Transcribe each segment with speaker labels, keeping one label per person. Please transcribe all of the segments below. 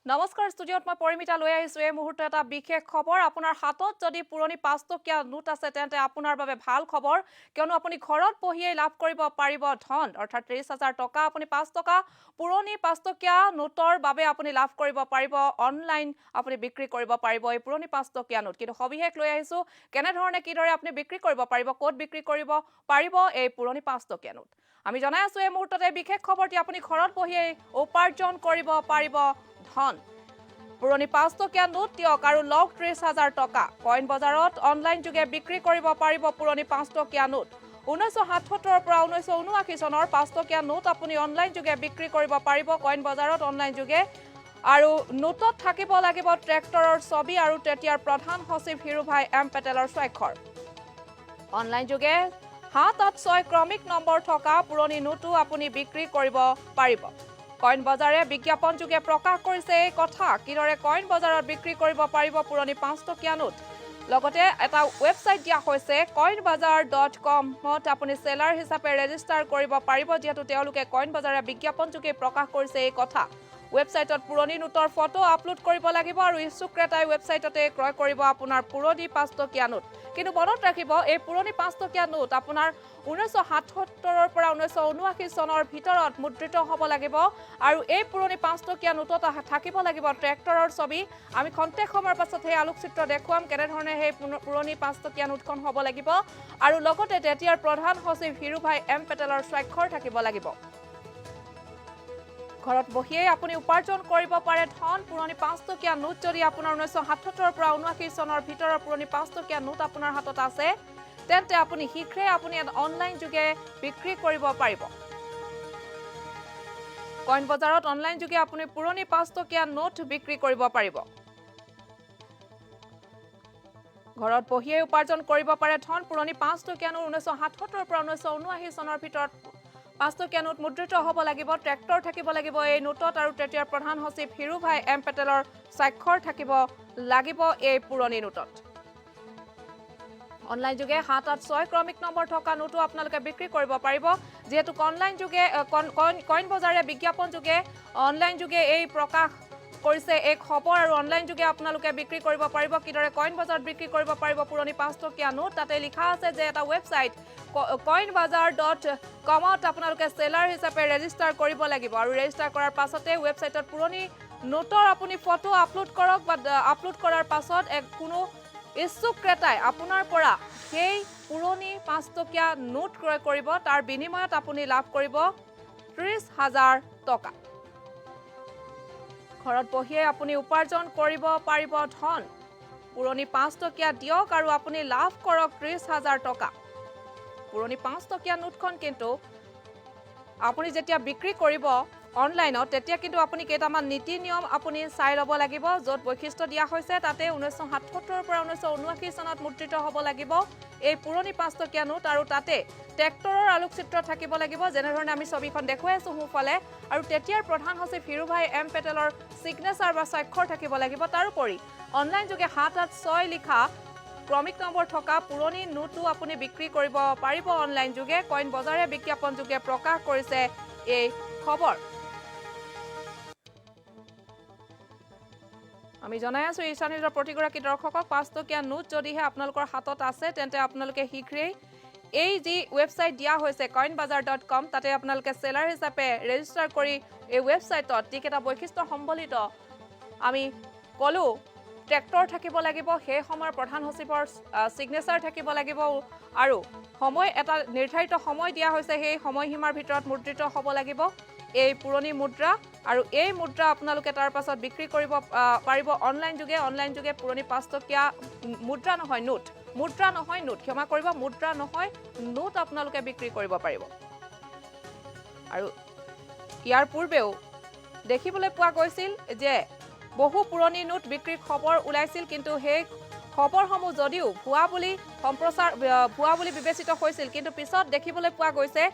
Speaker 1: নমস্কাৰ ষ্টুডিঅ'ত মই পৰিমিতা লৈ আহিছো এই মুহূৰ্তত এটা বিশেষ খবৰ আপোনাৰ হাতত যদি পুৰণি 5 টকীয়া নোট আছে তেন্তে আপোনাৰ বাবে ভাল খবৰ কিয়নো আপুনি ঘৰত বহিয়ে লাভ কৰিব পাৰিব ধন অৰ্থাৎ ৩০,০০০ টকা আপুনি 5 টকা পুৰণি 5 টকীয়া নোটৰ বাবে আপুনি লাভ কৰিব পাৰিব অনলাইন আপুনি বিক্ৰী কৰিব পাৰিব এই পুৰণি 5 টকীয়া নোট কিন্তু সবিশেষ লৈ আহিছো কেনে ধৰণে কিদৰে আপুনি বিক্ৰী কৰিব পাৰিব ক'ত বিক্ৰী কৰিব পাৰিব এই পুৰণি 5 টকীয়া নোট আমি জনাই আছো এই মুহূৰ্ততে বিশেষ খবৰটি আপুনি ঘৰত বহিয়ে উপাৰ্জন কৰিব পাৰিব ধন পুৰণি 5 টকীয়া নোট দিয়ক আৰু লওক ৩০,০০০ টকা কইন বজাৰত অনলাইন যোগে বিক্ৰী কৰিব পাৰিব পুৰণি 5 টকীয়া নোট 1977 পৰা 1979 চনৰ 5 টকীয়া নোট আপুনি অনলাইন যোগে বিক্ৰী কৰিব পাৰিব কইন বজাৰত অনলাইন যোগে আৰু নোটত থাকিব লাগিব ট্ৰেক্টৰৰ ছবি আৰু তেতিয়াৰ প্ৰধান সচিব হিৰুভাই এম পেটেলৰ স্বাক্ষৰ অনলাইন যোগে 786 ক্ৰমিক নম্বৰ থকা পুৰণি নোটো আপুনি বিক্ৰী কৰিব পাৰিব কইন বজাৰে বিজ্ঞাপন যোগে প্ৰকাশ কৰিছে এই কথা কিদৰে কইন বজাৰত বিক্ৰী কৰিব পাৰিব পুৰণি 5 টকীয়া নোট লগতে এটা ৱেবছাইট দিয়া হৈছে coinbazar.com ত আপুনি সেলাৰ হিচাপে ৰেজিষ্টাৰ কৰিব পাৰিব যেহেতু তেওঁলোকে কইন বজাৰে বিজ্ঞাপন যোগে প্ৰকাশ কৰিছে এই কথা ৱেবছাইটত পুৰণি নোটৰ ফটো আপলোড কৰিব লাগিব আৰু ইচ্ছুক ক্ৰেতাই ৱেবছাইটতে ক্ৰয় কৰিব আপোনাৰ পুৰণি 5 টকীয়া নোট কিন্তু মনত ৰাখিব এই পুৰণি 5 টকীয়া নোট আপোনাৰ 1977 পৰা 1979 চনৰ ভিতৰত মুদ্ৰিত হ'ব লাগিব আৰু এই পুৰণি 5 টকীয়া নোটত থাকিব লাগিব ট্ৰেক্টৰৰ ছবি আমি খন্তেক সময়ৰ পাছত সেই আলোকচিত্ৰ দেখুৱাম কেনে ধৰণে সেই পুৰণি 5 টকীয়া নোটখন হ'ব লাগিব আৰু লগতে তেতিয়াৰ প্ৰধান সচিব হিৰুভাই এম পেটেলৰ স্বাক্ষৰ থাকিব লাগিব ঘৰত বহিয়ে আপুনি উপাৰ্জন কৰিব পাৰে ধন পুৰণি 5 টকীয়া নোট যদি আপোনাৰ 1977 পৰা 79 চনৰ ভিতৰৰ পুৰণি 5 টকীয়া নোট আপোনাৰ হাতত আছে তেন্তে আপুনি শীঘ্ৰে আপুনি অনলাইন যোগে বিক্ৰী কৰিব পাৰিব কইন বজাৰত অনলাইন যোগে আপুনি পুৰণি 5 টকীয়া নোট বিক্ৰী কৰিব পাৰিব ঘৰত বহিয়ে উপাৰ্জন কৰিব পাৰে ধন পুৰণি 5 টকীয়া নোট 1977 পৰা 1979 চনৰ ভিতৰত 5 টকীয়া নোট মুদ্ৰিত হ'ব লাগিব ট্ৰেক্টৰ থাকিব লাগিব এই নোটত আৰু তেতিয়াৰ প্ৰধান সচিব হিৰুভাই এম পেটেলৰ স্বাক্ষৰ থাকিব লাগিব এই পুৰণি নোটত অনলাইন যোগে 786 ক্ৰমিক নম্বৰ থকা নোটো আপোনালোকে বিক্ৰী কৰিব পাৰিব যেহেতু অনলাইন যোগে কইন বজাৰে বিজ্ঞাপন যোগে অনলাইন যোগে এই প্ৰকাশ কৰিছে এক খবৰ আৰু অনলাইন যোগে আপোনালোকে বিক্ৰী কৰিব পাৰিব কিদৰে কইন বজাৰত বিক্ৰী কৰিব পাৰিব পুৰণি 5 টকীয়া নোট তাতে লিখা আছে যে এটা ৱেবছাইট coinbazar.com ত আপোনালোকে সেলাৰ হিচাপে ৰেজিষ্টাৰ কৰিব লাগিব আৰু ৰেজিষ্টাৰ কৰাৰ পাছতে ৱেবছাইটত পুৰণি নোটৰ আপুনি ফটো আপলোড কৰক বা আপলোড কৰাৰ পাছত কোনো ইচ্ছুক ক্ৰেতাই আপোনাৰ পৰা সেই পুৰণি 5 টকীয়া নোট ক্ৰয় কৰিব তাৰ বিনিময়ত আপুনি লাভ কৰিব ৩০,০০০ টকা ঘৰত বহিয়ে আপুনি উপাৰ্জন কৰিব পাৰিব ধন পুৰণি 5 টকীয়া দিয়ক আৰু আপুনি লাভ কৰক ৩০,০০০ টকা পুৰণি 5 টকীয়া নোটখন কিন্তু আপুনি যেতিয়া বিক্ৰী কৰিব অনলাইনত তেতিয়া কিন্তু আপুনি কেইটামান নীতি নিয়ম আপুনি চাই ল'ব লাগিব য'ত বৈশিষ্ট্য দিয়া হৈছে তাতে 1977 পৰা 1979 চনত মুদ্ৰিত হ'ব লাগিব এই পুৰণি 5 টকীয়া নোট আৰু তাতে ট্ৰেক্টৰৰ আলোকচিত্ৰ থাকিব লাগিব যেনে ধৰণে আমি ছবিখন দেখুৱাই আছো সোঁফালে আৰু তেতিয়াৰ প্ৰধান সচিব হিৰুভাই এম পেটেলৰ সিগনেচাৰ বা স্বাক্ষৰ থাকিব লাগিব তাৰোপৰি অনলাইন যোগে 786 লিখা ক্ৰমিক নম্বৰ থকা পুৰণি নোটটো আপুনি বিক্ৰী কৰিব পাৰিব অনলাইন যোগে কইন বজাৰে বিজ্ঞাপন যোগে প্ৰকাশ কৰিছে এই খবৰ আমি জনাই আছো ঈশা নিউজৰ প্ৰতিগৰাকী দৰ্শকক 5 টকীয়া নোট যদিহে আপোনালোকৰ হাতত আছে তেন্তে আপোনালোকে শীঘ্ৰেই এই যি ৱেবছাইট দিয়া হৈছে coinbazar.com তাতে আপোনালোকে সেলাৰ হিচাপে ৰেজিষ্টাৰ কৰি এই ৱেবছাইটত যিকেইটা বৈশিষ্ট্য সম্বলিত আমি কলো ট্ৰেক্টৰ থাকিব লাগিব সেই সময়ৰ প্ৰধান সচিবৰ সিগনেচাৰ থাকিব লাগিব আৰু সময় এটা নিৰ্ধাৰিত সময় দিয়া হৈছে সেই সময়সীমাৰ ভিতৰত মুদ্ৰিত হ'ব লাগিব এই পুৰণি মুদ্ৰা আৰু এই মুদ্ৰা আপোনালোকে তাৰ পাছত বিক্ৰী কৰিব পাৰিব অনলাইন যোগে পুৰণি 5 টকীয়া মুদ্ৰা নহয় নোট ক্ষমা কৰিব মুদ্ৰা নহয় নোট আপোনালোকে বিক্ৰী কৰিব পাৰিব আৰু ইয়াৰ পূৰ্বেও দেখিবলৈ পোৱা গৈছিল যে বহু পুৰণি নোট বিক্ৰীৰ খবৰ ওলাইছিল কিন্তু সেই খবৰসমূহ যদিও ভুৱা বুলি বিবেচিত হৈছিল কিন্তু পিছত দেখিবলৈ পোৱা গৈছে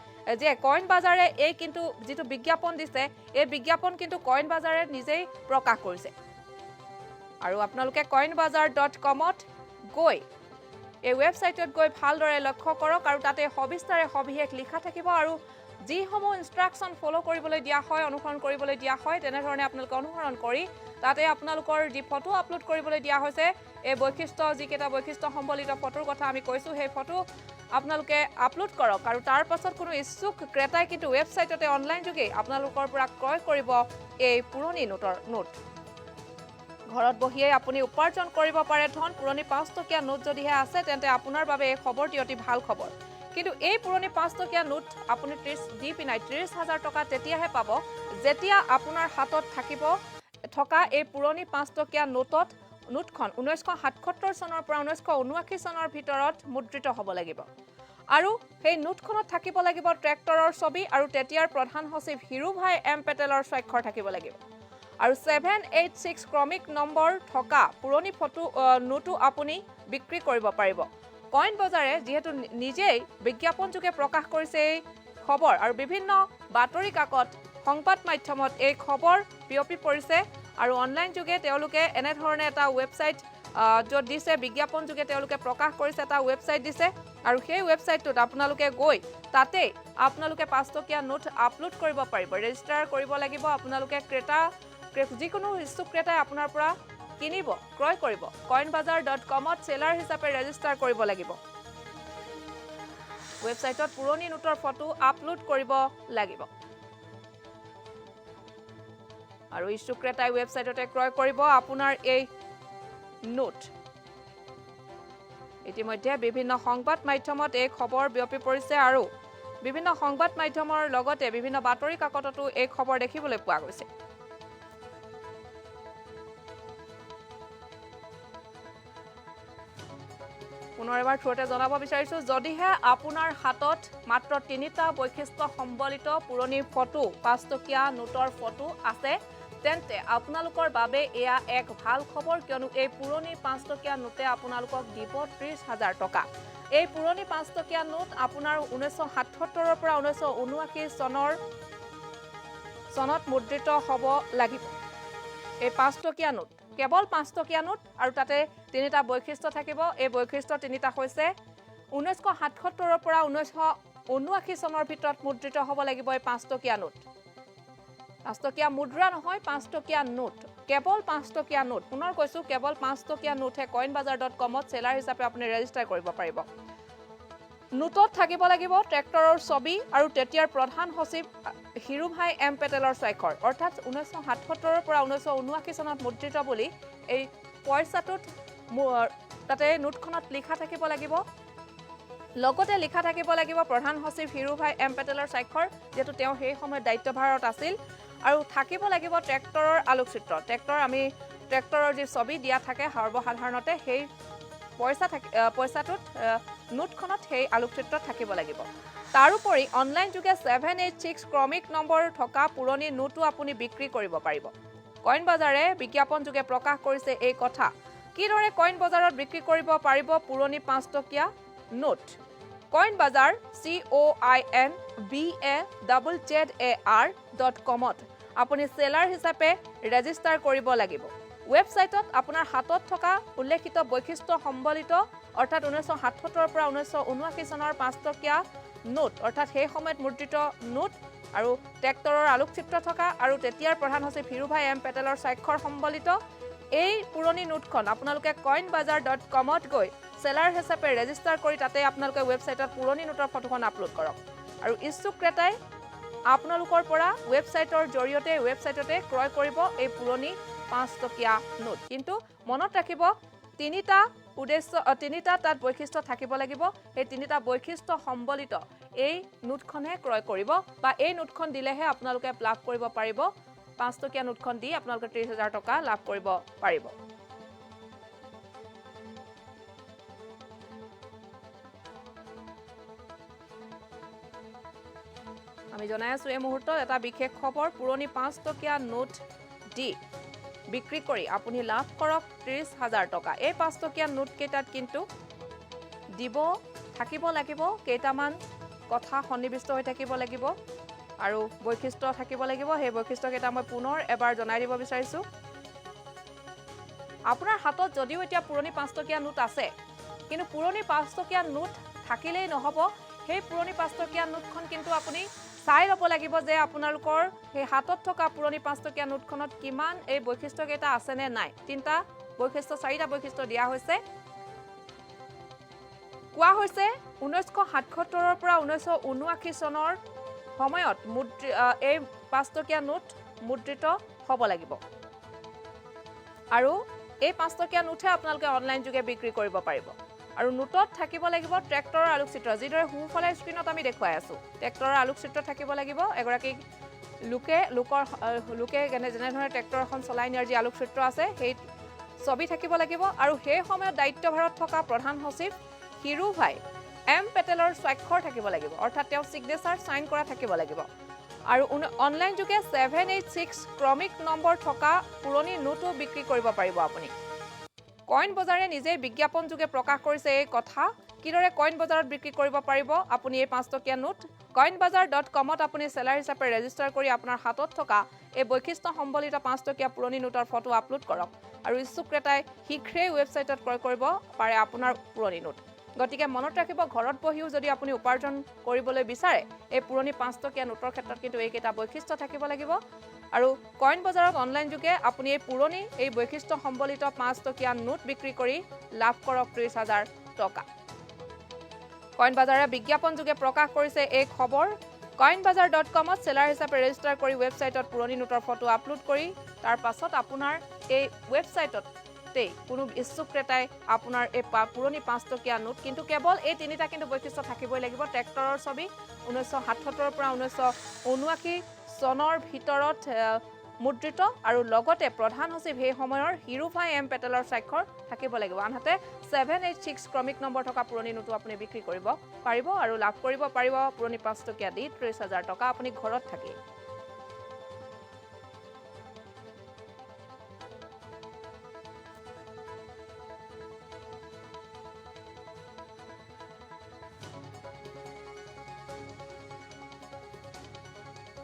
Speaker 1: যে কইন বাজাৰে এই কিন্তু যেটো বিজ্ঞাপন দিছে এই বিজ্ঞাপন কিন্তু কইন বাজাৰে নিজেই প্ৰকাশ কৰিছে আৰু আপোনালোকে coinbazar.com ত গৈ এই ৱেবছাইটত গৈ ভালদৰে লক্ষ্য কৰক আৰু তাতে সবিস্তাৰে সবিশেষ লিখা থাকিব আৰু যিসমূহ ইনষ্ট্ৰাকশ্যন ফ'ল' কৰিবলৈ দিয়া হয় অনুসৰণ কৰিবলৈ দিয়া হয় তেনেধৰণে আপোনালোকে অনুসৰণ কৰি তাতে আপোনালোকৰ যি ফটো আপলোড কৰিবলৈ দিয়া হৈছে এই বৈশিষ্ট্য যিকেইটা বৈশিষ্ট্য সম্বলিত ফটোৰ কথা আমি কৈছোঁ সেই ফটো আপোনালোকে আপলোড কৰক আৰু তাৰ পাছত কোনো ইচ্ছুক ক্ৰেতাই কিন্তু ৱেবছাইটতে অনলাইন যোগে আপোনালোকৰ পৰা ক্ৰয় কৰিব এই পুৰণি নোট ঘৰত বহিয়ে আপুনি উপাৰ্জন কৰিব পাৰে ধন পুৰণি 5 টকীয়া নোট যদিহে আছে তেন্তে আপোনাৰ বাবে এই খবৰটি অতি ভাল খবৰ কিন্তু এই পুৰণি 5 টকীয়া নোট আপুনি 30,000 টকা তেতিয়াহে পাব যেতিয়া আপোনাৰ হাতত থাকিব থকা এই পুৰণি 5 টকীয়া নোটখন 1977 চনৰ পৰা 1979 চনৰ ভিতৰত মুদ্ৰিত হ'ব লাগিব আৰু সেই নোটখনত থাকিব লাগিব ট্ৰেক্টৰৰ ছবি আৰু তেতিয়াৰ প্ৰধান সচিব হিৰুভাই এম পেটেলৰ স্বাক্ষৰ থাকিব লাগিব আৰু 786 ক্ৰমিক নম্বৰ থকা পুৰণি নোটো আপুনি বিক্ৰী কৰিব পাৰিব কইন বজাৰে যেহেতু নিজেই বিজ্ঞাপন যোগে প্ৰকাশ কৰিছে এই খবৰ আৰু বিভিন্ন বাতৰি কাকত সংবাদ মাধ্যমত এই খবৰ বিয়পি পৰিছে আৰু অনলাইন যোগে তেওঁলোকে এনে ধৰণে এটা ৱেবছাইট য'ত দিছে বিজ্ঞাপন যোগে তেওঁলোকে প্ৰকাশ কৰিছে এটা ৱেবছাইট দিছে আৰু সেই ৱেবছাইটটোত আপোনালোকে গৈ তাতে আপোনালোকে 5 টকীয়া নোট আপলোড কৰিব পাৰিব ৰেজিষ্টাৰ কৰিব লাগিব আপোনালোকে যিকোনো ইচ্ছুক ক্ৰেতাই আপোনাৰ পৰা কিনিব ক্ৰয় কৰিব coinbazar.com ত সেলাৰ হিচাপে ৰেজিষ্টাৰ কৰিব লাগিব ৱেবছাইটত পুৰণি নোটৰ ফটো আপলোড কৰিব লাগিব আৰু ইচ্ছুক ক্ৰেতাই ৱেবছাইটতে ক্ৰয় কৰিব আপোনাৰ এই নোট ইতিমধ্যে বিভিন্ন সংবাদ মাধ্যমত এই খবৰ বিয়পি পৰিছে আৰু বিভিন্ন সংবাদ মাধ্যমৰ লগতে বিভিন্ন বাতৰি কাকততো এই খবৰ দেখিবলৈ পোৱা গৈছে পুনৰ এবাৰ থ্ৰুতে জনাব বিচাৰিছো যদিহে আপোনাৰ হাতত মাত্ৰ 3টা বৈশিষ্ট্য সম্বলিত পুৰণি ফটো 5 টকীয়া নোটৰ ফটো আছে তেন্তে আপোনালোকৰ বাবে এয়া এক ভাল খবৰ কিয়নো এই পুৰণি 5 টকীয়া নোটে আপোনালোকক দিব 30,000 টকা এই পুৰণি 5 টকীয়া নোট আপোনাৰ 1977 পৰা 1979 চনত মুদ্ৰিত হ'ব লাগিব এই 5 টকীয়া নোট কেৱল 5 টকীয়া নোট আৰু তাতে 3টা বৈশিষ্ট্য থাকিব এই বৈশিষ্ট্য 3টা হৈছে 1977 পৰা 1979 চনৰ ভিতৰত মুদ্ৰিত হ'ব লাগিব এই 5 টকীয়া নোট 5 টকীয়া মুদ্ৰা নহয় 5 টকীয়া নোট কেৱল 5 টকীয়া নোট পুনৰ কৈছো কেৱল 5 টকীয়া নোটহে coinbazar.com ত সেলাৰ হিচাপে আপুনি ৰেজিষ্টাৰ কৰিব পাৰিব নোটত থাকিব লাগিব ট্ৰেক্টৰৰ ছবি আৰু তেতিয়াৰ প্ৰধান সচিব হিৰুভাই এম পেটেলৰ স্বাক্ষৰ অৰ্থাৎ 1977 পৰা 1979 চনত মুদ্ৰিত বুলি এই পইচাটোত তাতে নোটখনত লিখা থাকিব লাগিব লগতে লিখা থাকিব লাগিব প্ৰধান সচিব হিৰুভাই এম পেটেলৰ স্বাক্ষৰ যেটো তেওঁ সেই সময়ত দায়িত্বভাৰত আছিল আৰু থাকিব লাগিব ট্ৰেক্টৰৰ আলোকচিত্ৰ ট্ৰেক্টৰৰ যি ছবি দিয়া থাকে সৰ্বসাধাৰণতে সেই পইচাটোত নোটখনত সেই আলোকচিত্ৰ থাকিব লাগিব তাৰোপৰি অনলাইন যোগে 786 ক্ৰমিক নম্বৰ থকা পুৰণি নোটো আপুনি বিক্ৰী কৰিব পাৰিব কইন বজাৰে বিজ্ঞাপন যোগে প্ৰকাশ কৰিছে এই কথা কিদৰে কইন বজাৰত বিক্ৰী কৰিব পাৰিব পুৰণি 5 টকীয়া নোট কইন বজাৰ coinbazar.com ত আপুনি সেলাৰ হিচাপে ৰেজিষ্টাৰ কৰিব লাগিব ৱেবছাইটত আপোনাৰ হাতত থকা উল্লেখিত বৈশিষ্ট্য সম্বলিত অৰ্থাৎ 1977 পৰা 1979 চনৰ 5 টকীয়া নোট অৰ্থাৎ সেই সময়ত মুদ্ৰিত নোট আৰু ট্ৰেক্টৰৰ আলোকচিত্ৰ থকা আৰু তেতিয়াৰ প্ৰধান সচিব হিৰুভাই এম পেটেলৰ স্বাক্ষৰ সম্বলিত এই পুৰণি নোটখন আপোনালোকে coinbazar.com ত গৈ সেলাৰ হিচাপে ৰেজিষ্টাৰ কৰি তাতে আপোনালোকে ৱেবছাইটত পুৰণি নোটৰ ফটোখন আপলোড কৰক আৰু ইচ্ছুক ক্ৰেতাই আপোনালোকৰ পৰা ৱেবছাইটৰ জৰিয়তে ৱেবছাইটতে ক্ৰয় কৰিব এই পুৰণি 5 টকীয়া নোট কিন্তু মনত ৰাখিব 3টা তাত বৈশিষ্ট্য থাকিব লাগিব এই 3টা বৈশিষ্ট্য সম্বলিত এই নোটখনহে ক্ৰয় কৰিব বা এই নোটখন দিলেহে আপোনালোকে লাভ কৰিব পাৰিব 5 টকীয়া নোটখন দি আপোনালোকে 30,000 টকা লাভ কৰিব পাৰিব আমি জনাই আছো এই মুহূৰ্তত এটা বিশেষ খবৰ পুৰণি 5 টকীয়া নোট দি বিক্ৰী কৰি আপুনি লাভ কৰক 30,000 টকা এই 5 টকীয়া নোট কেইটাত কিন্তু থাকিব লাগিব কেইটামান কথা সন্নিবিষ্ট হৈ থাকিব লাগিব আৰু বৈশিষ্ট্য থাকিব লাগিব সেই বৈশিষ্ট্য কেইটা মই পুনৰ এবাৰ জনাই দিব বিচাৰিছো আপোনাৰ হাতত যদিও এতিয়া পুৰণি 5 টকীয়া নোট আছে কিন্তু পুৰণি 5 টকীয়া নোট থাকিলেই নহব সেই পুৰণি 5 টকীয়া নোটখন কিন্তু আপুনি চাই ল'ব লাগিব যে আপোনালোকৰ সেই হাতত থকা পুৰণি 5 টকীয়া নোটখনত কিমান এই বৈশিষ্ট্যকেইটা আছে নে নাই তিনিটা বৈশিষ্ট্য চাৰিটা বৈশিষ্ট্য দিয়া হৈছে কোৱা হৈছে 1977 পৰা 1979 চনৰ সময়ত এই 5 টকীয়া নোট মুদ্ৰিত হ'ব লাগিব আৰু এই 5 টকীয়া নোটহে আপোনালোকে অনলাইন যোগে বিক্ৰী কৰিব পাৰিব আৰু নোটত থাকিব লাগিব ট্ৰেক্টৰৰ আলোকচিত্ৰ যিদৰে হুফালে স্ক্ৰীনত আমি দেখুৱাই আছো ট্ৰেক্টৰৰ আলোকচিত্ৰ থাকিব লাগিব এগৰাকী লোকে যেনেধৰণে ট্ৰেক্টৰ এখন চলাই নিয়াৰ যি আলোকচিত্ৰ আছে সেই ছবি থাকিব লাগিব আৰু সেই সময়ত দায়িত্বভাৰত থকা প্ৰধান সচিব হিৰুভাই এম পেটেলৰ স্বাক্ষৰ থাকিব লাগিব অৰ্থাৎ তেওঁ সিগনেচাৰ সাইন কৰা থাকিব লাগিব আৰু অনলাইন যোগে 786 ক্ৰমিক নম্বৰ থকা পুৰণি নোটো বিক্ৰী কৰিব পাৰিব আপুনি কইন বজাৰে নিজে বিজ্ঞাপন যোগে প্ৰকাশ কৰিছে এই কথা কিদৰে কইন বজাৰত বিক্ৰী কৰিব পাৰিব আপুনি এই 5 টকীয়া নোট coinbazar.com ত আপুনি সেলাৰ হিচাপে ৰেজিষ্টাৰ কৰি আপোনাৰ হাতত থকা এই বৈশিষ্ট্য সম্বলিত 5 টকীয়া পুৰণি নোটৰ ফটো আপলোড কৰক আৰু ইচ্ছুক ক্ৰেতাই শীঘ্ৰেই ৱেবছাইটত ক্ৰয় কৰিব পাৰে আপোনাৰ পুৰণি নোট গতিকে মনত ৰাখিব ঘৰত বহিও যদি আপুনি উপাৰ্জন কৰিবলৈ বিচাৰে এই পুৰণি 5 টকীয়া নোটৰ ক্ষেত্ৰত কিন্তু এইকেইটা বৈশিষ্ট্য থাকিব লাগিব আৰু কইন বজাৰত অনলাইন যোগে আপুনি এই পুৰণি এই বৈশিষ্ট্য সম্বলিত 5 টকীয়া নোট বিক্ৰী কৰি লাভ কৰক 30,000 টকা কইন বজাৰে বিজ্ঞাপন যোগে প্ৰকাশ কৰিছে এই খবৰ coinbazar.com ত সেলাৰ হিচাপে ৰেজিষ্টাৰ কৰি ৱেবছাইটত পুৰণি নোটৰ ফটো আপলোড কৰি তাৰ পাছত আপোনাৰ এই ৱেবছাইটত কোনো ইচ্ছুক ক্ৰেতাই আপোনাৰ এই পুৰণি 5 টকীয়া নোট কিন্তু কেৱল এই তিনিটা কিন্তু বৈশিষ্ট্য থাকিবই লাগিব ট্ৰেক্টৰৰ ছবি 1977 পৰা 1979 চনৰ ভিতৰত মুদ্ৰিত আৰু লগতে প্ৰধান সচিব সেই সময়ৰ হিৰুভাই এম পেটেলৰ স্বাক্ষৰ থাকিব লাগিব আনহাতে 786 ক্ৰমিক নম্বৰ থকা পুৰণি নোটো আপুনি বিক্ৰী কৰিব পাৰিব আৰু লাভ কৰিব পাৰিব পুৰণি 5 টকীয়া দি 30,000 টকা আপুনি ঘৰত থাকি